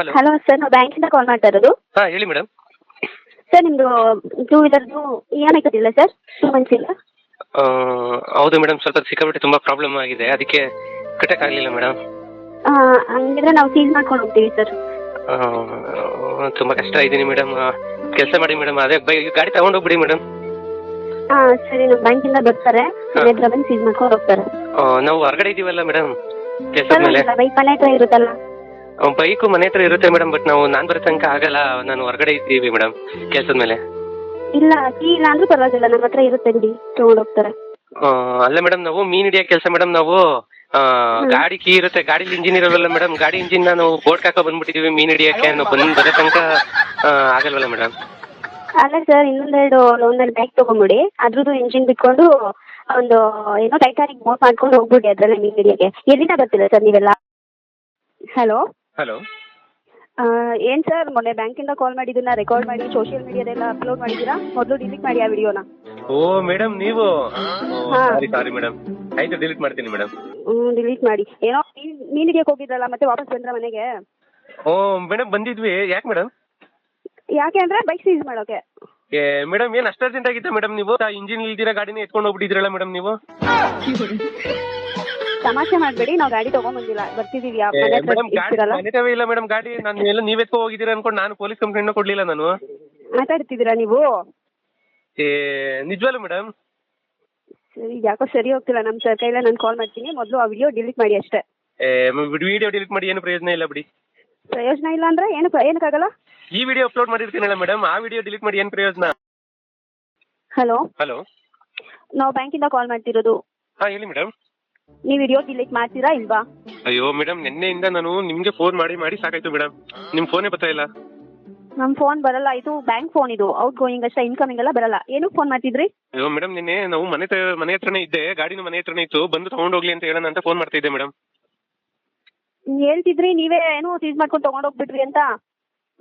Hello hello sir, ನಾವು ಬ್ಯಾಂಕಿಂದ ಕಾಲ್ ಮಾಡ್ತಾ ಇರೋದು. ಹಾಂ ಹೇಳಿ ಮೇಡಮ್. ಸರ್ ನಿಮ್ಮದು ಟೂ ವೀಲರ್ದು ಇ ಎಮ್ ಐ ಕಟ್ಟಿಲ್ಲ ಸರ್, 2 ಮಂತ್ಸ್ ಇಲ್ಲ. ಹೌದು ಮೇಡಮ್, ಸ್ವಲ್ಪ ಸಿಕ್ಕಾಪಟ್ಟೆ ತುಂಬ ಪ್ರಾಬ್ಲಮ್ ಆಗಿದೆ, ಅದಕ್ಕೆ ಕಟ್ಟೋಕ್ಕಾಗಲಿಲ್ಲ ಮೇಡಮ್. ಹಂಗಿದ್ರೆ ನಾವು ಸೀಲ್ ಮಾಡ್ಕೊಂಡು ಹೋಗ್ತೀವಿ ಸರ್. ತುಂಬ ಕಷ್ಟ ಇದ್ದೀನಿ ಮೇಡಮ್. ಕೆಲಸ ಮಾಡಿ ಮೇಡಮ್, ಅದೇ ಗಾಡಿ ತಗೊಂಡೋಗ್ಬಿಡಿ ಮೇಡಮ್. ಸರಿ, ನಮ್ಮ ಬ್ಯಾಂಕಿಂದ ಬರ್ತಾರೆ, ಮನೆ ಹತ್ರ ಬಂದು ಸೀಲ್ ಮಾಡ್ಕೊಂಡು ಹೋಗ್ತಾರೆ. ನಾವು ಹೊರಗಡೆ ಇದ್ದೀವಲ್ಲ ಮೇಡಮ್, ಕೆಲಸದ ಮೇಲೆ. ಬೈಕ್ ಮನೆ ಹತ್ರ ಇರುತ್ತಲ್ಲ. ಬೈಕು ಮನೆ ಹತ್ರ ಇರುತ್ತೆ ಮೇಡಮ್, ಬಟ್ ನಾನು ಬರೋ ತನಕ ಆಗಲ್ಲ, ನಾನು ಹೊರಗಡೆ ಇದ್ದೀವಿ ಮೇಡಮ್ ಕೆಲಸದ ಮೇಲೆ. ಇಲ್ಲ, ಕೀ ಇಲ್ಲ ಅಂದ್ರೂ ಪರವಾಗಿಲ್ಲ, ನಮ್ಮ ಹತ್ರ ಇರುತ್ತೆ ಬಿಡಿ, ತಗೊಂಡು ಹೋಗ್ತಾರೆ. ಅಲ್ಲ ಮೇಡಮ್, ನಾವು ಮೀನ್ ಹಿಡಿಯೋ ಕೆಲಸ ಮೇಡಮ್. ನಾವು ಗಾಡಿ ಕೀ ಇರುತ್ತೆ, ಗಾಡಿಲಿ ಇಂಜಿನ್ ಇರೋಲ್ಲ ಮೇಡಮ್. ಗಾಡಿ ಇಂಜಿನ್ ನಾವು ಬೋರ್ಡ್ ಹಾಕೋ ಬಂದ್ಬಿಟ್ಟಿದೀವಿ ಮೀನ್ ಹಿಡಿಯೋಕ್ಕೆ. ನಾವು ಬರೋ ತನಕ ಆಗಲ್ವಲ್ಲ ಮೇಡಮ್. ಅಲ್ಲ ಸರ್, ಒಂದೆರಡು ಬೈಕ್ ತೊಗೊಂಬಿಡಿ, ಅದ್ರದ್ದು ಇಂಜಿನ್ ಬಿಟ್ಕೊಂಡು ಒಂದು ಏನೋ ಟೈಟಾನಿಕ್ ಬೋಟ್ ಮಾಡ್ಕೊಂಡು ಹೋಗ್ಬಿಡಿ ಅದರಲ್ಲೇ ಮೀನು ಹಿಡಿಯೋಕ್ಕೆ. ಎಲ್ಲಿಂದ ಬರ್ತೀರಾ ಸರ್ ನೀವೆಲ್ಲ? ಹಲೋ ಹಲೋ, ಏನು ಸರ್, ಮೊನ್ನೆ ಬ್ಯಾಂಕಿಂದ ಕಾಲ್ ಮಾಡಿದ್ದನ್ನ ರೆಕಾರ್ಡ್ ಮಾಡಿ ಸೋಷಿಯಲ್ ಮೀಡಿಯಾದೆಲ್ಲ ಅಪ್ಲೋಡ್ ಮಾಡಿದ್ದೀರಾ? ಮೊದಲು ಡಿಲೀಟ್ ಮಾಡಿ ಆ ವಿಡಿಯೋನ. ಓ ಮೇಡಮ್, ನೀವು ಹಾಂ. ಸಾರಿ ಮೇಡಮ್, ಆಯ್ತು ಡಿಲೀಟ್ ಮಾಡ್ತೀನಿ ಮೇಡಮ್. ಡಿಲೀಟ್ ಮಾಡಿ. ಏನೋ ಮೀನು ಹಿಡಿಯೋಕೆ ಹೋಗಿದ್ರಲ್ಲ, ಮತ್ತೆ ವಾಪಸ್ ಬಂದ್ರ ಮನೆಗೆ? ಓ ಮೇಡಮ್, ಬಂದಿದ್ವಿ. ಯಾಕೆ ಮೇಡಮ್? ಯಾಕೆ ಅಂದರೆ ಬೈಕ್ ಸೀಸ್ ಮಾಡೋಕೆ. ಮೇಡಮ್, ಏನು ಅಷ್ಟು ಅರ್ಜೆಂಟ್ ಆಗಿತ್ತ ಮೇಡಮ್? ನೀವು ಇಂಜಿನ್ ಇಲ್ದಿರ ಗಾಡಿನ ಎತ್ಕೊಂಡು ಹೋಗ್ಬಿಟ್ಟಿದ್ರಲ್ಲ ಮೇಡಮ್ ನೀವು. ತಮಾಷೆ ಮಾಡಬೇಡಿ, ನಾವು ಗಾಡಿ ತೊಗೊಂಬಂದಿಲ್ಲ, ಬರ್ತಿದ್ದೀವಿ. ಮನೆ ಹತ್ರ ಮೇಡಮ್, ಗಾಡಿ ಇರ್ತೀರಲ್ಲ. ಮನೆತವೇ ಇಲ್ಲ ಮೇಡಮ್ ಗಾಡಿ. ನಾನು ಎಲ್ಲ ನೀವ್ ಎತ್ಕೊ ಹೋಗಿದ್ದೀರಾ ಅನ್ಕೊಂಡು ನಾನು ಪೊಲೀಸ್ ಕಂಪ್ಲೇಂಟ್ ಕೊಡ್ಲಿಲ್ಲ ನಾನು. ಮಾತಾಡ್ತಿದ್ದೀರಾ ನೀವು? ನಿಜವಲ್ಲ ಮೇಡಮ್? ಸರಿ, ಯಾಕೋ ಸರಿ ಹೋಗ್ತಿಲ್ಲ ನಮ್ಮ ಸರ್ ಕೈಲೇ. ನಾನು ಕಾಲ್ ಮಾಡ್ತೀನಿ, ಮೊದಲು ಆ ವಿಡಿಯೋ ಡಿಲೀಟ್ ಮಾಡಿ ಅಷ್ಟೇ. ವಿಡಿಯೋ ಡಿಲೀಟ್ ಮಾಡಿ ಏನು ಪ್ರಯೋಜನ ಇಲ್ಲ ಬಿಡಿ. ಪ್ರಯೋಜನ ಇಲ್ಲ ಅಂದರೆ ಏನಕ್ಕಾಗಲ್ಲ? ಈ ವಿಡಿಯೋ ಅಪ್ಲೋಡ್ ಮಾಡಿರ್ತೀನಲ್ಲ ಮೇಡಮ್, ಆ ವಿಡಿಯೋ ಡಿಲೀಟ್ ಮಾಡಿ ಏನು ಪ್ರಯೋಜನ? ಹಲೋ ಹಲೋ, ನಾವು ಬ್ಯಾಂಕಿಂದ ಕಾಲ್ ಮಾಡ್ತಿರೋದು. ಹಾಂ ಹೇಳಿ ಮೇಡಮ್. ನೀವು ವಿಡಿಯೋ ಡಿಲೀಟ್ ಮಾಡ್ತೀರಾ ಇಲ್ವಾ? ಅಯ್ಯೋ ಮೇಡಮ್, ನಿನ್ನೆಯಿಂದ ನಾನು ನಿಮಗೆ ಫೋನ್ ಮಾಡಿ ಸಾಕಾಯ್ತು ಮೇಡಮ್. ನಿಮ್ಮ ಫೋನೇ ಬರ್ತಾ ಇಲ್ಲ. ನಮ್ಮ ಫೋನ್ ಬರಲ್ಲ, ಇದು ಬ್ಯಾಂಕ್ ಫೋನ್, ಇದು ಔಟ್ ಗೋಯಿಂಗ್ ಅಷ್ಟೇ, ಇನ್ಕಮಿಂಗ್ ಎಲ್ಲ ಬರಲ್ಲ. ಏನಕ್ಕೆ ಫೋನ್ ಮಾಡ್ತಿದ್ರಿ? ಅಯ್ಯೋ ಮೇಡಮ್, ನಿನ್ನೆ ನಾವು ಮನೆ ಹತ್ರನೇ ಇದ್ದೆ, ಗಾಡಿನೂ ಮನೆ ಹತ್ರನೇ ಇತ್ತು, ಬಂದು ತಗೊಂಡೋಗ್ಲಿ ಅಂತ ಹೇಳೋಣ ಅಂತ ಫೋನ್ ಮಾಡ್ತಾ ಇದ್ದೆ ಮೇಡಮ್. ಹೇಳ್ತಿದ್ರಿ ನೀವೇ ಏನೋ ಸೀಸ್ ಮಾಡ್ಕೊಂಡು ತೊಗೊಂಡೋಗ್ಬಿಟ್ರಿ ಅಂತ.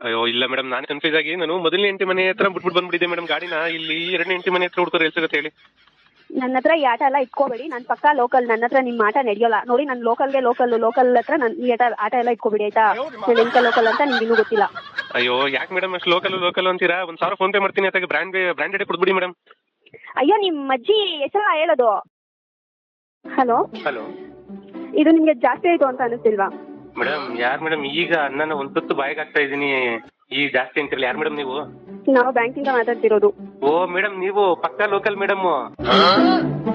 ಅಯ್ಯೋ ಇಲ್ಲ ಮೇಡಮ್, ನಾನು ಕನ್ಫ್ಯೂಸ್ ಆಗಿ ನಾನು ಮೊದಲನೇ ಹೆಂಡತಿ ಮನೆ ಹತ್ರ ಬಿಟ್ಬಿಟ್ಟು ಬಂದ್ಬಿಟ್ಟಿದ್ದೆ ಮೇಡಮ್ ಗಾಡಿನ. ಇಲ್ಲಿ ಎರಡನೇ ಹೆಂಡತಿ ಮನೆ ಹತ್ರ ಹುಡ್ಕೋರು ಎಲ್ಲಿ ಸಿಗುತ್ತೆ ಹೇಳಿ? ನನ್ನ ಹತ್ರ ಈ ಆಟ ಎಲ್ಲ ಇಟ್ಕೋಬೇಡಿ, ನಾನು ಪಕ್ಕಾ ಲೋಕಲ್, ನನ್ನ ಹತ್ರ ನಿಮ್ಮ ಆಟ ನಡೆಯೋಲ್ಲ ನೋಡಿ. ನಾನು ಲೋಕಲ್ ಹತ್ರ ನಾನು ಈ ಆಟ ಎಲ್ಲ ಇಟ್ಕೋಬೇಡಿ ಆಯ್ತಾ? ನಾನು ಎಂತ ಲೋಕಲ್ ಅಂತ ನಿಮ್ಗೆ ಇನ್ನೂ ಗೊತ್ತಿಲ್ಲ. ಅಯ್ಯೋ ಯಾಕೆ ಮೇಡಮ್ ಅಷ್ಟು ಲೋಕಲ್ ಅಂತೀರಾ? 1,000 ಫೋನ್ ಪೇ ಮಾಡ್ತೀನಿ, ಅದಕ್ಕೆ ಬ್ರ್ಯಾಂಡೆಡ್ ಕೊಡ್ಬಿಡಿ ಮೇಡಮ್. ಅಯ್ಯೋ, ನಿಮ್ಮ ಅಜ್ಜಿ ಹೆಸರ ಹೇಳೋದು. ಹಲೋ ಹಲೋ, ಇದು ನಿಮಗೆ ಜಾಸ್ತಿ ಆಯಿತು ಅಂತ ಅನಿಸ್ತಿಲ್ವಾ? ಮೇಡಮ್ ಯಾರು ಮೇಡಮ್? ಈಗ ನಾನು ಒಂದು ತುತ್ತು ಬಾಯಿಗೆ ಹಾಕ್ತಾ ಇದ್ದೀನಿ, ಈಗ ಜಾಸ್ತಿ ಅಂತಿರಲ್ಲ. ಯಾರು ಮೇಡಮ್ ನೀವು? ನಾವು ಬ್ಯಾಂಕಿಂದ ಮಾತಾಡ್ತಿರೋದು. ಓ ಮೇಡಮ್, ನೀವು ಪಕ್ಕಾ ಲೋಕಲ್ ಮೇಡಮ್.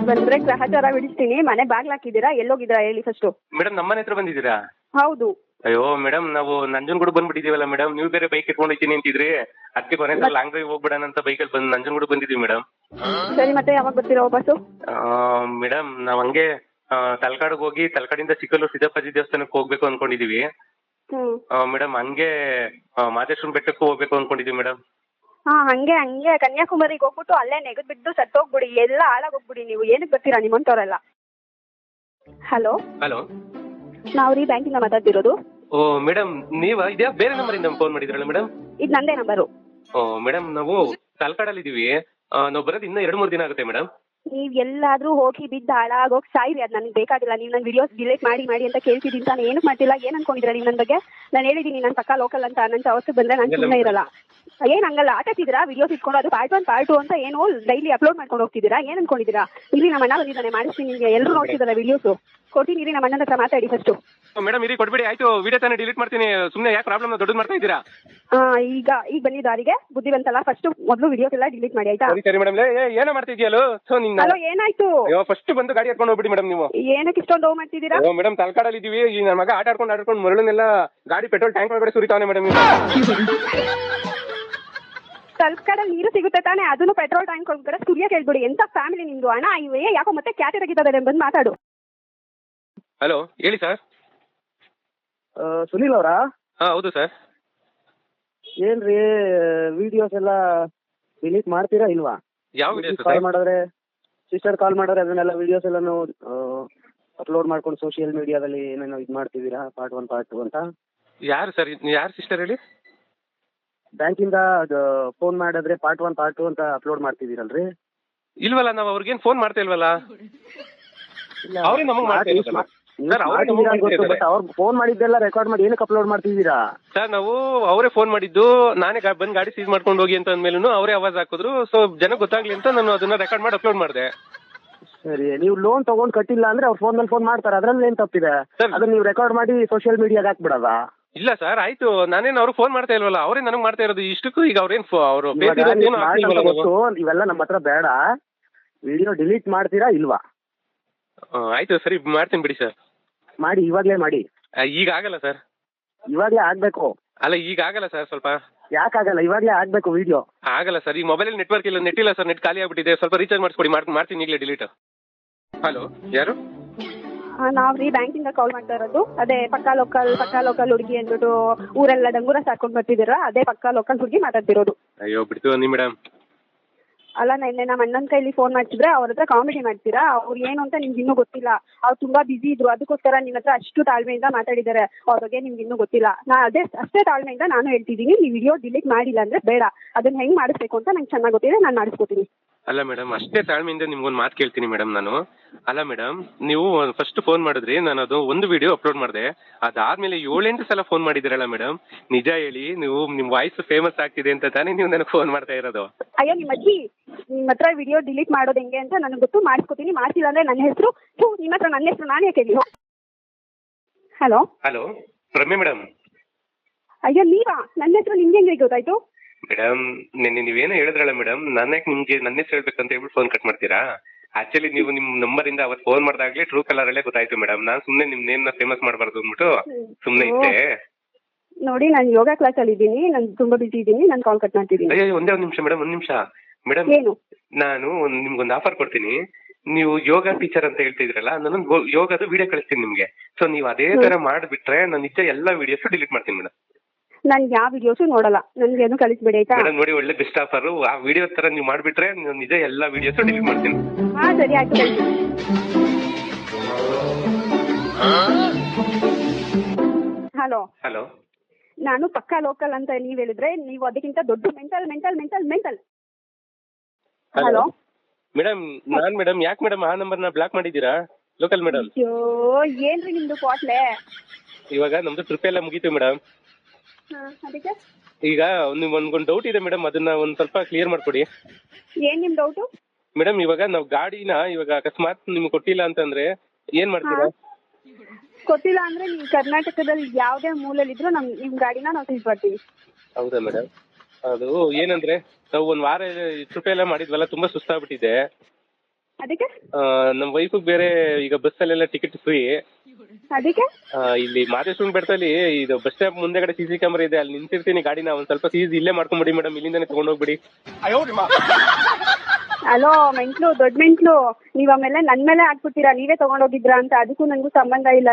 ಬಂದ್ರೆ ಗ್ರಹಚಾರ ಬಿಡಿಸ್ತೀನಿ. ಮನೆ ಬಾಗ್ಲು ಹಾಕಿದ್ದೀರಾ? ಎಲ್ಲೋಗಿದ್ದೀರಾ ಹೇಳಿ ಫಸ್ಟು? ಮೇಡಮ್, ನಮ್ಮನೆ ಹತ್ರ ಬಂದಿದ್ದೀರಾ? ಹೌದು. ಅಯ್ಯೋ ಮೇಡಮ್, ನಾವು ನಂಜನಗೂಡು ಬಂದ್ಬಿಟ್ಟಿದೀವಲ್ಲ ಮೇಡಮ್. ನೀವು ಬೇರೆ ಬೈಕ್ ಎತ್ಕೊಂಡು ಹೋಗ್ತೀನಿ ಅಂತಿದ್ರಿ, ಅದಕ್ಕೆ ಕೊನೆ ಸಲ ಲಾಂಗ್ ಡ್ರೈವ್ ಹೋಗ್ಬಿಡೋಣ ಅಂತ ಬೈಕಲ್ಲಿ ಬಂದು ನಂಜನಗೂಡು ಬಂದಿದ್ದೀವಿ ಮೇಡಮ್. ಸರಿ, ಮತ್ತೆ ಯಾವಾಗ ಬರ್ತೀರಾ ವಾಪಸ್ಸು? ಮೇಡಮ್, ನಾವು ಹಂಗೆ ತಲಕಾಡಿಗೆ ಹೋಗಿ ತಲಕಾಡಿಂದ ಚಿಕ್ಕಲ್ಲೂರು ಸಿದ್ದಪ್ಪಾಜಿ ದೇವಸ್ಥಾನಕ್ಕೆ ಹೋಗ್ಬೇಕು ಅನ್ಕೊಂಡಿದೀವಿ ಮೇಡಮ್. ಹಂಗೆ ಮಾದೇಶ್ವರನ ಬೆಟ್ಟಕ್ಕೂ ಹೋಗ್ಬೇಕು ಅನ್ಕೊಂಡಿದೀವಿ ಮೇಡಮ್. ಹಂಗೆ ಕನ್ಯಾಕುಮಾರಿಗೆ ಹೋಗ್ಬಿಟ್ಟು ಅಲ್ಲೇ ನೆಗದ್ ಬಿದ್ದು ಸತ್ತೋಗ್ಬಿಡಿ, ಎಲ್ಲ ಹಾಳಾಗೋಗ್ಬಿಡಿ. ನೀವು ಏನಕ್ಕೆ ಬರ್ತೀರಾ ನಿಮ್ಮಂತವ್ರೆಲ್ಲ? ಹಲೋ ಹಲೋ, ನಾವು ರೀ ಬ್ಯಾಂಕಿಂದ ಮಾತಾಡ್ತಿರೋದು. ಓ ಮೇಡಮ್, ನೀವಾ? ಇದ್ಯಾ ಬೇರೆ ನಂಬರಿಂದ ಫೋನ್ ಮಾಡಿದ್ರಲ್ಲ ಮೇಡಮ್? ಇದು ನಂದೇ ನಂಬರು. ಓ ಮೇಡಮ್, ನಾವು ತಲಕಾಡಲ್ಲಿ ಇದೀವಿ. ನಾವು ಬರೋದು ಇನ್ನೂ 2-3 ದಿನ ಆಗುತ್ತೆ ಮೇಡಮ್. ನೀವು ಎಲ್ಲಾದ್ರೂ ಹೋಗಿ ಬಿದ್ದು ಹಾಳಾಗೋಗಿ ಸಾಯಿರಿ, ಅದು ನನಗೆ ಬೇಕಾಗಿಲ್ಲ. ನೀವು ನನ್ನ ವಿಡಿಯೋಸ್ ಡಿಲೀಟ್ ಮಾಡಿ ಅಂತ ಕೇಳ್ತಿದ್ದೀನಿ ತಾನು. ಏನಕ್ಕೆ ಮಾಡ್ತಿಲ್ಲ? ಏನು ಅನ್ಕೊಂಡಿದ್ದೀರಾ ನೀವು ನನ್ನ ಬಗ್ಗೆ? ನಾನು ಹೇಳಿದ್ದೀನಿ ನಾನು ಪಕ್ಕಾ ಲೋಕಲ್ ಅಂತ. ನನ್ನ ಅವತ್ತು ಬಂದರೆ ನಾನು ಸುಮ್ಮನೆ ಇರಲ್ಲ. ಏನು ಹಂಗಲ್ಲ ಆಟಾಡ್ತಿದ್ದೀರಾ? ವಿಡಿಯೋಸ್ ಇಟ್ಕೊಂಡು ಅದು ಪಾರ್ಟ್ 1 ಪಾರ್ಟ್ 2 ಅಂತ ಏನು ಡೈಲಿ ಅಪ್ಲೋಡ್ ಮಾಡ್ಕೊಂಡು ಹೋಗ್ತಿದ್ದೀರಾ? ಏನು ಅನ್ಕೊಂಡಿದ್ದೀರಾ? ಇಲ್ಲಿ ನಮ್ಮ ಅಣ್ಣ ಬಂದಿದ್ದಾನೆ, ಮಾಡಿಸ್ತೀನಿ. ನಿಮಗೆ ಎಲ್ಲರೂ ನೋಡ್ತಿದ್ದಾರೆ ವಿಡಿಯೋಸು, ಕೊಡ್ತೀನಿ. ಇರಿ, ನಮ್ಮ ಅಣ್ಣನ ಹತ್ರ ಮಾತಾಡಿ ಫಸ್ಟು. ಮೇಡಮ್ ಇರಿ, ಕೊಡ್ಬೇಡಿ ಆಯ್ತು. ವಿಡಿಯೋ ತಾನೇ ಡಿಲೀಟ್ ಮಾಡ್ತೀನಿ, ಸುಮ್ಮನೆ ಯಾಕೆ ಪ್ರಾಬ್ಲಮ್ ದೊಡ್ಡದು ಮಾಡ್ತಾ ಇದ್ದೀರಾ? ಈಗ ಬಂದಿದ್ದಾರಿಗೆ ಬುದ್ಧಿವಂತಲ್ಲ, ಫಸ್ಟ್ ಮೊದಲು ವಿಡಿಯೋಸ್ ಎಲ್ಲ ಡಿಲೀಟ್ ಮಾಡಿ ಆಯ್ತಾ? ಸರಿ ಮೇಡಮ್. ಏನೋ ಮಾಡ್ತಿದ್ಯಲ್ಲೋ? ಹಲೋ, ಏನಾಯ್ತು? ಫಸ್ಟ್ ಬಂದು ಗಾಡಿ ಎತ್ಕೊಂಡು ಹೋಗ್ಬಿಡಿ ಮೇಡಮ್. ನೀವು ಏನಕ್ಕೆ ಇಷ್ಟೊಂದು ಹೋಗಿ ಮಾಡ್ತಿದ್ದೀರಾ? ಮೇಡಮ್, ತಲಕಾಡಲ್ಲಿ ಇದೀವಿ. ಈ ನನ್ನ ಮಗ ಆಟಾಡ್ಕೊಂಡು ಮರಳನ್ನೆಲ್ಲ ಗಾಡಿ ಪೆಟ್ರೋಲ್ ಟ್ಯಾಂಕ್ ಒಳಗಡೆ ಸುರಿತಾನೆ ಮೇಡಮ್. ತಲಕಾಡಲ್ಲಿ ನೀರು ಸಿಗುತ್ತೆ ತಾನೇ, ಅದನ್ನು ಪೆಟ್ರೋಲ್ ಟ್ಯಾಂಕ್ ಒಳಗಡೆ ಸುರಿಯಕ್ಕೆ ಹೇಳ್ಬಿಡಿ. ಎಂತ ಫ್ಯಾಮಿಲಿ ನಿಮ್ದು? ಅಣ್ಣ ಇವೇ ಯಾಕೋ ಮತ್ತೆ ಕ್ಯಾಟೆ ತೆಗಿತಾರೆ, ಬಂದು ಮಾತಾಡು. ಹಲೋ, ಹೇಳಿ ಸರ್. ಸುನೀಲ್ ಅವರಾ? ಹಾಂ ಹೌದು ಸರ್. ಏನ್ರಿ ವಿಡಿಯೋಸ್ ಎಲ್ಲ ಡಿಲೀಟ್ ಮಾಡ್ತೀರಾ ಇಲ್ವಾ? ಯಾವ ವಿಡಿಯೋಸ್ ಕಾಲ್ ಮಾಡಿದ್ರೆ, ಸಿಸ್ಟರ್ ಕಾಲ್ ಮಾಡಿದ್ರೆ ಅದನ್ನೆಲ್ಲ ವಿಡಿಯೋಸ್ ಎಲ್ಲಾನು ಅಪ್ಲೋಡ್ ಮಾಡ್ಕೊಂಡು ಸೋಷಿಯಲ್ ಮೀಡಿಯಾದಲ್ಲಿ ಏನೇನೋ ಇದು ಮಾಡ್ತಿದ್ದೀರಾ, ಪಾರ್ಟ್ 1 ಪಾರ್ಟ್ 2 ಅಂತ? ಯಾರು ಸರ್? ಯಾರು ಸಿಸ್ಟರ್ ಹೇಳಿ? ಬ್ಯಾಂಕಿಂದ ಅದು ಫೋನ್ ಮಾಡಿದ್ರೆ ಪಾರ್ಟ್ 1 ಪಾರ್ಟ್ 2 ಅಂತ ಅಪ್ಲೋಡ್ ಮಾಡ್ತಿದ್ದೀರಲ್ರಿ? ಇಲ್ವಲ್ಲ, ನಾವು ಅವ್ರಿಗೇನು ಫೋನ್ ಮಾಡ್ತಾ ಇಲ್ವಲ್ಲ. ಅವ್ರಿಗೆ ನಮಗೆ ಮಾಡ್ತಾ ಸರ್, ಅವ್ರೇ ಮಾಡಿದ್ದೀರಾ ಗೊತ್ತು, ಮಾಡ್ತಿದ್ದಾರೆ. ಬಟ್ ಅವ್ರು ಫೋನ್ ಮಾಡಿದ್ದೆಲ್ಲ ರೆಕಾರ್ಡ್ ಮಾಡಿ ಏನಕ್ಕೆ ಅಪ್ಲೋಡ್ ಮಾಡ್ತಿದ್ದೀರಾ? ಸರ್ ನಾವು ಅವರೇ ಫೋನ್ ಮಾಡಿದ್ದು, ನಾನೇ ಬಂದು ಗಾಡಿ ಸೀಸ್ ಮಾಡ್ಕೊಂಡು ಹೋಗಿ ಅಂತ ಅಂದ್ಮೇಲೂ ಅವರೇ ಆವಾಜ್ ಹಾಕಿದ್ರು. ಸೊ ಜನಕ್ಕೆ ಗೊತ್ತಾಗ್ಲಿ ಅಂತ ನಾನು ಅದನ್ನ ರೆಕಾರ್ಡ್ ಮಾಡಿ ಅಪ್ಲೋಡ್ ಮಾಡಿದೆ. ಸರಿ, ನೀವು ಲೋನ್ ತಗೊಂಡ್ ಕಟ್ಟಿಲ್ಲ ಅಂದ್ರೆ ಅವ್ರು ಫೋನ್ ಮೇಲೆ ಫೋನ್ ಮಾಡ್ತಾರೆ, ಅದ್ರಲ್ಲಿ ಏನ್ ತಪ್ಪಿದೆ? ಸರ್, ಅದನ್ನ ನೀವು ರೆಕಾರ್ಡ್ ಮಾಡಿ ಸೋಷಿಯಲ್ ಮೀಡಿಯಾಗ ಹಾಕ್ಬಿಡದ? ಇಲ್ಲ ಸರ್, ಆಯ್ತು, ನಾನೇನು ಅವ್ರಿಗೆ ಫೋನ್ ಮಾಡ್ತಾ ಇಲ್ವಲ್ಲ, ಅವರೇ ನನಗೆ ಮಾಡ್ತಾ ಇರೋದು. ಇಷ್ಟಕ್ಕೂ ಈಗ ಅವ್ರೇನು ಅವರು ಗೊತ್ತು, ಇವೆಲ್ಲ ನಮ್ಮ ಹತ್ರ ಬೇಡ. ವಿಡಿಯೋ ಡಿಲೀಟ್ ಮಾಡ್ತೀರಾ ಇಲ್ವಾ? ಆಯ್ತು ಸರಿ, ಮಾಡ್ತೀನಿ ಬಿಡಿ ಸರ್. ಮಾಡಿ, ಇವಾಗ್ಲೇ ಮಾಡಿ. ಈಗ ಆಗಲ್ಲ ಸರ್. ಇವಾಗ್ಲೇ ಆಗ್ಬೇಕು. ಅಲ್ಲ, ಈಗ ಆಗಲ್ಲ ಸರ್. ಸ್ವಲ್ಪ ಯಾಕಾಗಲ್ಲ? ಇವಾಗ್ಲೇ ಆಗ್ಬೇಕು ವಿಡಿಯೋ. ಆಗಲ್ಲ ಸರ್, ಈ ಮೊಬೈಲ್ ನೆಟ್ವರ್ಕ್ ಇಲ್ಲ, ನೆಟ್ ಇಲ್ಲ ಸರ್, ನೆಟ್ ಖಾಲಿ ಆಗ್ಬಿಟ್ಟಿದೆ. ಸ್ವಲ್ಪ ರೀಚಾರ್ಜ್ ಮಾಡಿಸ್ಕೊಡಿ, ಮಾಡ್ತೀನಿ ಈಗಲೇ ಡಿಲೀಟ್. ಹಲೋ, ಯಾರು? ನಾವ್ ರೀ ಬ್ಯಾಂಕಿಂದ ಕಾಲ್ ಮಾಡ್ತಾ ಇರೋದು. ಅದೇ ಪಕ್ಕಾ ಲೋಕಲ್ ಹುಡುಗಿ ಅಂದ್ಬಿಟ್ಟು ಊರೆಲ್ಲ ಡಂಗೂರ ಸಾಕೊಂಡು ಬರ್ತಿದ್ದೀರಾ, ಅದೇ ಪಕ್ಕಾ ಲೋಕಲ್ ಹುಡುಗಿ ಮಾತಾಡ್ತಿರೋದು. ಅಯ್ಯೋ ಬಿಡ್ತು ಅನ್ನಿ ಮೇಡಮ್. ಅಲ್ಲ, ನೆನ್ನೆ ನಮ್ಮ ಅಣ್ಣನ ಕೈಲಿ ಫೋನ್ ಮಾಡ್ತಿದ್ರೆ ಅವ್ರ ಹತ್ರ ಕಾಮಿಡಿ ಮಾಡ್ತೀರಾ. ಅವ್ರು ಏನು ಅಂತ ನಿಮ್ಗೆ ಇನ್ನೂ ಗೊತ್ತಿಲ್ಲ. ಅವ್ರು ತುಂಬಾ ಬಿಸಿ ಇದ್ರು, ಅದಕ್ಕೋಸ್ಕರ ನಿಮ್ಮ ಹತ್ರ ಅಷ್ಟು ತಾಳ್ಮೆಯಿಂದ ಮಾತಾಡಿದ್ದಾರೆ. ಅವ್ರ ಬಗ್ಗೆ ನಿಮ್ಗೆ ಇನ್ನೂ ಗೊತ್ತಿಲ್ಲ. ಅಷ್ಟೇ ತಾಳ್ಮೆಯಿಂದ ನಾನು ಹೇಳ್ತಿದ್ದೀನಿ, ಈ ವಿಡಿಯೋ ಡಿಲೀಟ್ ಮಾಡಿಲ್ಲ ಅಂದ್ರೆ ಬೇಡ. ಅದನ್ನ ಹೆಂಗ್ ಮಾಡಿಸ್ಬೇಕು ಅಂತ ನಂಗೆ ಚೆನ್ನಾಗಿ ಗೊತ್ತಿದೆ, ನಾನು ಮಾಡಿಸ್ಕೊತೀನಿ. ಅಲ್ಲ ಮೇಡಮ್, ಅಷ್ಟೇ ತಾಳ್ಮೆಯಿಂದ ನಿಮ್ಗೊಂದು ಮಾತು ಕೇಳ್ತೀನಿ ಮೇಡಮ್ ನಾನು. ಅಲ್ಲ ಮೇಡಮ್, ನೀವು ಫಸ್ಟ್ ಫೋನ್ ಮಾಡಿದ್ರಿ, ನಾನು ಅದು ಒಂದು ವಿಡಿಯೋ ಅಪ್ಲೋಡ್ ಮಾಡಿದೆ. ಅದಾದ್ಮೇಲೆ 7-8 ಸಲ ಫೋನ್ ಮಾಡಿದಿರಲ್ಲ ಮೇಡಮ್. ನಿಜ ಹೇಳಿ, ನೀವು ನಿಮ್ಮ ವಾಯ್ಸ್ ಫೇಮಸ್ ಆಗ್ತಿದೆ ಅಂತ ತಾನೇ ನೀವು ನನಗೆ ಫೋನ್ ಮಾಡ್ತಾ ಇರೋದು? ಅಯ್ಯೋ ನಿಮ್ಮ ಅಜ್ಜಿ, ನಿಮ್ಮ ಹತ್ರ ವಿಡಿಯೋ ಡಿಲೀಟ್ ಮಾಡೋದು ಹೆಂಗೆ ಅಂತ ನನಗೆ ಗೊತ್ತು, ಮಾಡಿಸ್ಕೊತೀನಿ. ಮಾಡ್ತಿಲ್ಲ ಅಂದ್ರೆ ನನ್ನ ಹೆಸರು, ನಿಮ್ಮ ಹತ್ರ ನನ್ನ ಹೆಸರು ನಾನೇ ಕೇಳಿ. ಹಲೋ ಹಲೋ, ರಮ್ಯ ಮೇಡಮ್. ಅಯ್ಯೋ ನೀವಾ? ನನ್ನ ಹೆಸರು ನಿಮ್ಗೆ ಹೆಂಗೆ ಗೊತ್ತಾಯ್ತು? ಮೇಡಮ್, ನಿನ್ನೆ ನೀವೇನೋ ಹೇಳಿದ್ರಲ್ಲ ಮೇಡಮ್, ನಾನೇ ನಿಮ್ಗೆ ನನ್ನ ಹೆಸರು ಹೇಳ್ಬೇಕಂತ ಹೇಳ್ಬಿಟ್ಟು ಫೋನ್ ಕಟ್ ಮಾಡ್ತೀರಾ? ಆಕ್ಚುಲಿ ನೀವು ನಿಮ್ಮ ನಂಬರಿಂದ ಅವತ್ತು ಫೋನ್ ಮಾಡಿದಾಗಲೇ ಟ್ರೂ ಕಲರ್ ಅಲ್ಲೇ ಗೊತ್ತಾಯ್ತು ಮೇಡಮ್. ನಾನು ಸುಮ್ಮನೆ ನಿಮ್ಮ ನೇಮ್ನ ಫೇಮಸ್ ಮಾಡಬಾರ್ದು ಅಂದ್ಬಿಟ್ಟು ಸುಮ್ಮನೆ ಇದ್ದೆ. ನೋಡಿ, ನಾನು ಯೋಗ ಕ್ಲಾಸಲ್ಲಿ ಇದ್ದೀನಿ, ನಾನು ತುಂಬಾ ಬಿಸಿ ಇದ್ದೀನಿ, ನಾನು ಕಾಲ್ ಕಟ್ ಮಾಡ್ತಿದ್ದೀನಿ. ಅಯ್ಯೋ, ಒಂದೇ ಒಂದು ನಿಮಿಷ ಮೇಡಮ್, ಒಂದು ನಿಮಿಷ ಮೇಡಮ್. ಏನು? ನಾನು ನಿಮ್ಗೊಂದು ಆಫರ್ ಕೊಡ್ತೀನಿ. ನೀವು ಯೋಗ ಟೀಚರ್ ಅಂತ ಹೇಳ್ತಿದ್ರಲ್ಲ, ನಾನು ಯೋಗದ ವಿಡಿಯೋ ಕಳಿಸ್ತೀನಿ ನಿಮ್ಗೆ. ಸೊ ನೀವು ಅದೇ ತರ ಮಾಡಿಬಿಟ್ರೆ ನಾನು ನಿಜ ಎಲ್ಲ ವಿಡಿಯೋಸ್ ಡಿಲೀಟ್ ಮಾಡ್ತೀನಿ ಮೇಡಮ್. ನಾನು ಯಾವ ವಿಡಿಯೋಸು ನೋಡಲ್ಲ, ನನ್ಗೆ ಏನು ಕಳಿಸ್ಬೇಡಿ ಆಯ್ತಾ? ಮೇಡಮ್ ನೋಡಿ, ಒಳ್ಳೆ ಬೆಸ್ಟ್ ಆಫರ್. ಆ ವಿಡಿಯೋ ತರ ನೀವು ಮಾಡಿಬಿಟ್ರೆ ನಾನು ನಿಜ ಎಲ್ಲ ವಿಡಿಯೋಸ್ ಡಿಲೀಟ್ ಮಾಡ್ತೀನಿ. ಹಾ ಸರಿ, ಆಯ್ತು ಕಳಿಸಿ. ಹಲೋ ಹಲೋ, ನಾನು ಪಕ್ಕಾ ಲೋಕಲ್ ಅಂತ ನೀವ್ ಹೇಳಿದ್ರೆ, ನೀವು ಅದಕ್ಕಿಂತ ದೊಡ್ಡ ಮೆಂಟಲ್. ಹಲೋ ಮೇಡಮ್, ನಾನ್ ಮೇಡಮ್ ಯಾಕೆ ಮೇಡಮ್ ಆ ನಂಬರ್ನ ಬ್ಲಾಕ್ ಮಾಡಿದ್ದೀರಾ? Local madam. ಅಯ್ಯೋ, ಏನ್ರಿ ನಿಮ್ದು ಕ್ವಾಟ್ಲೆ? ಇವಾಗ ನಮ್ದು ಟ್ರಿಪ್ ಎಲ್ಲ ಮುಗೀತು ಮೇಡಮ್. ಅದಕ್ಕೆ ಈಗ ಒಂದೊಂದು ಡೌಟ್ ಇದೆ ಮೇಡಮ್, ಅದನ್ನ ಒಂದ್ ಸ್ವಲ್ಪ ಕ್ಲಿಯರ್ ಮಾಡ್ಕೊಡಿ. ಏನ್ ನಿಮ್ ಡೌಟು? ಮೇಡಮ್, ಇವಾಗ ನಾವು ಗಾಡಿನ ಇವಾಗ ಅಕಸ್ಮಾತ್ ನಿಮ್ಗೆ ಕೊಟ್ಟಿಲ್ಲ ಅಂತಂದ್ರೆ ಏನ್ ಮಾಡ್ತೀರಾ? ಗೊತ್ತಿಲ್ಲ ಅಂದ್ರೆ ನೀವು ಕರ್ನಾಟಕದಲ್ಲಿ ಯಾವ್ದೇ ಮೂಲೆಯಲ್ಲಿದ್ರು ನಿಮ್ ಗಾಡಿನ ನಾವು ತಿಳಿಸ್ಬರ್ತೀವಿ. ಹೌದಾ ಮೇಡಮ್? ಅದು ಏನಂದ್ರೆ ನಾವು ಒಂದ್ ವಾರ ಟ್ರಿಪ್ ಎಲ್ಲ ಮಾಡಿದ್ವಲ್ಲ, ತುಂಬಾ ಸುಸ್ತಾಗ್ಬಿಟ್ಟಿದೆ. ಅದಕ್ಕೆ ನಮ್ ವೈಫಿಗೆ ಬೇರೆ ಈಗ ಬಸ್ಸಲ್ಲೆಲ್ಲ ಟಿಕೆಟ್ ಫ್ರೀ. ಅದಕ್ಕೆ ಇಲ್ಲಿ ಮಾದೇಶ್ವರನ ಬೆಟ್ಟದಲ್ಲಿ ಇದು ಬಸ್ ಸ್ಟಾಪ್ ಮುಂದೆಗಡೆ CC ಕ್ಯಾಮರಾ ಇದೆ, ಅಲ್ಲಿ ನಿಂತಿರ್ತೀನಿ ಗಾಡಿನ. ಒಂದ್ ಸ್ವಲ್ಪ ಸೀಸ್ ಇಲ್ಲೇ ಮಾಡ್ಕೊಂಡ್ಬಿಡಿ ಮೇಡಮ್, ಇಲ್ಲಿಂದಾನೆ ತಗೊಂಡೋಗ್ಬಿಡಿ. ಹಲೋ ಮೆಂಟ್ಲು, ದೊಡ್ಡ ಮೆಂಟ್ಲು, ನೀವ್ ಆಮೇಲೆ ನನ್ ಮೇಲೆ ಹಾಕ್ಬಿಡ್ತೀರಾ, ನೀವೇ ತಗೊಂಡೋಗಿದ್ರಾ ಅಂತ. ಅದಕ್ಕೂ ನನಗೂ ಸಂಬಂಧ ಇಲ್ಲ.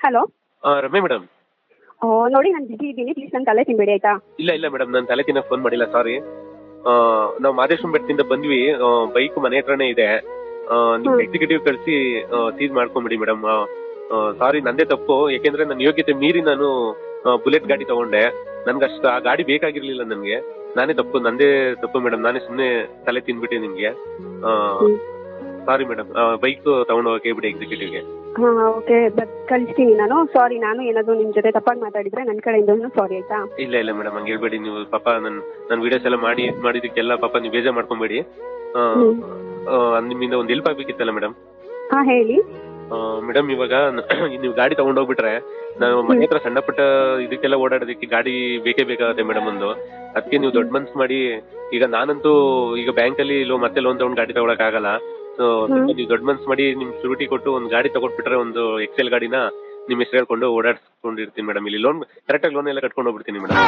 ಹಲೋ ರಮ್ಯ ಮೇಡಮ್. ನೋಡಿ, ನಾನು ಬಿಸಿ ಇದ್ದೀನಿ, ಪ್ಲೀಸ್ ನನ್ನ ತಲೆ ತಿನ್ಬೇಡಿ ಆಯ್ತಾ? ಇಲ್ಲ ಮೇಡಮ್, ನಾನು ತಲೆ ತಿನ್ನಕ್ ಫೋನ್ ಮಾಡಿಲ್ಲ, ಸಾರಿ. ನಾವು ಮಾದೇಶ್ವರನ ಬೆಟ್ಟದಿಂದ ಬಂದ್ವಿ, ಬೈಕ್ ಮನೆ ಹತ್ರನೇ ಇದೆ. ನಿಮ್ ಎಕ್ಸಿಕ್ಯೂಟಿವ್ ಕಳಿಸಿ ಸೀಸ್ ಮಾಡ್ಕೊಂಡ್ಬಿಡಿ ಮೇಡಮ್. ಸಾರಿ, ನಂದೇ ತಪ್ಪು. ಯಾಕೆಂದ್ರೆ ನನ್ನ ಯೋಗ್ಯತೆ ಮೀರಿ ನಾನು ಬುಲೆಟ್ ಗಾಡಿ ತಗೊಂಡೆ. ನನ್ಗಷ್ಟು ಆ ಗಾಡಿ ಬೇಕಾಗಿರ್ಲಿಲ್ಲ ನನ್ಗೆ. ನಂದೇ ತಪ್ಪು ಮೇಡಮ್. ನಾನೇ ಸುಮ್ನೆ ತಲೆ ತಿನ್ಬಿಟ್ಟೆ ನಿಮ್ಗೆ. ಸಾರಿ ಮೇಡಮ್, ಬೈಕ್ ತಗೊಂಡು ಹೋಗಕ್ಕೆ ಬಿಡಿ ಎಕ್ಸಿಕ್ಯೂಟಿವ್ಗೆ. ಹಾ ಓಕೆ, ಕಳಿಸ್ತೀನಿ ನಾನು. ಸಾರಿ, ನಾನು ಏನಾದ್ರು ನಿಮ್ ಜೊತೆ ತಪ್ಪಾಗಿ ಮಾತಾಡಿದ್ರೆ ನನ್ನ ಕಡೆಯಿಂದ ಸಾರಿ ಆಯ್ತಾ? ಇಲ್ಲ ಮೇಡಮ್, ಹಂಗೆ ಹೇಳ್ಬೇಡಿ ನೀವು. ಪಾಪ ನನ್ ವಿಡಿಯೋಸ್ ಎಲ್ಲ ಮಾಡಿದಕ್ಕೆಲ್ಲ ಪಾಪ ನೀವು ಬೇಜಾರ್ ಮಾಡ್ಕೊಂಬೇಡಿ. ನಿಮ್ಮಿಂದ ಒಂದು ಹೆಲ್ಪ್ ಆಗ್ಬೇಕಿತ್ತಲ್ಲ ಮೇಡಮ್. ಹಾ ಹೇಳಿ ಮೇಡಮ್. ಇವಾಗ ನೀವು ಗಾಡಿ ತಗೊಂಡೋಗ್ಬಿಟ್ರೆ ನಾವು ಮನೆ ಹತ್ರ ಸಣ್ಣ ಪುಟ್ಟ ಇದಕ್ಕೆಲ್ಲ ಓಡಾಡೋದಕ್ಕೆ ಗಾಡಿ ಬೇಕೇ ಬೇಕಾಗುತ್ತೆ ಮೇಡಮ್ ಒಂದು. ಅದಕ್ಕೆ ನೀವು ದೊಡ್ಡ ಮನ್ಸು ಮಾಡಿ, ಈಗ ನಾನಂತೂ ಈಗ ಬ್ಯಾಂಕಲ್ಲಿ ಮತ್ತೆ ಲೋನ್ ತಗೊಂಡು ಗಾಡಿ ತಗೊಳಕ್ ಆಗಲ್ಲ. ಸೊ ನೀವು ದೊಡ್ಡ ಮನ್ಸು ಮಾಡಿ ನಿಮ್ ಶೂರಿಟಿ ಕೊಟ್ಟು ಒಂದು ಗಾಡಿ ತಗೊಂಡ್ಬಿಟ್ರೆ, ಒಂದು ಎಕ್ಸೆಲ್ ಗಾಡಿನ ನಿಮ್ ಹೆಸರು ಹೇಳ್ಕೊಂಡು ಓಡಾಡ್ಸ್ಕೊಂಡಿರ್ತೀನಿ ಮೇಡಮ್. ಇಲ್ಲಿ ಲೋನ್ ಕರೆಕ್ಟಾಗಿ ಲೋನ್ ಎಲ್ಲ ಕಟ್ಕೊಂಡು ಹೋಗ್ಬಿಡ್ತೀನಿ ಮೇಡಮ್.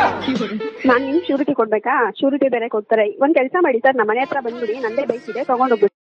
ನಾನು ನಿಮ್ ಶೂರಿಟಿ ಕೊಡ್ಬೇಕಾ? ಶೂರಿಟಿ ಬೇರೆ ಕೊಡ್ತಾರೆ. ಒಂದ್ ಕೆಲಸ ಮಾಡಿ ಸರ್, ನಮ್ಮ ಮನೆ ಹತ್ರ ಬಂದ್ಬಿಡಿ, ನಂದೇ ಬೈಕ್ ಇದೆ, ತಗೊಂಡೋಗ್ಬಿಡಿ.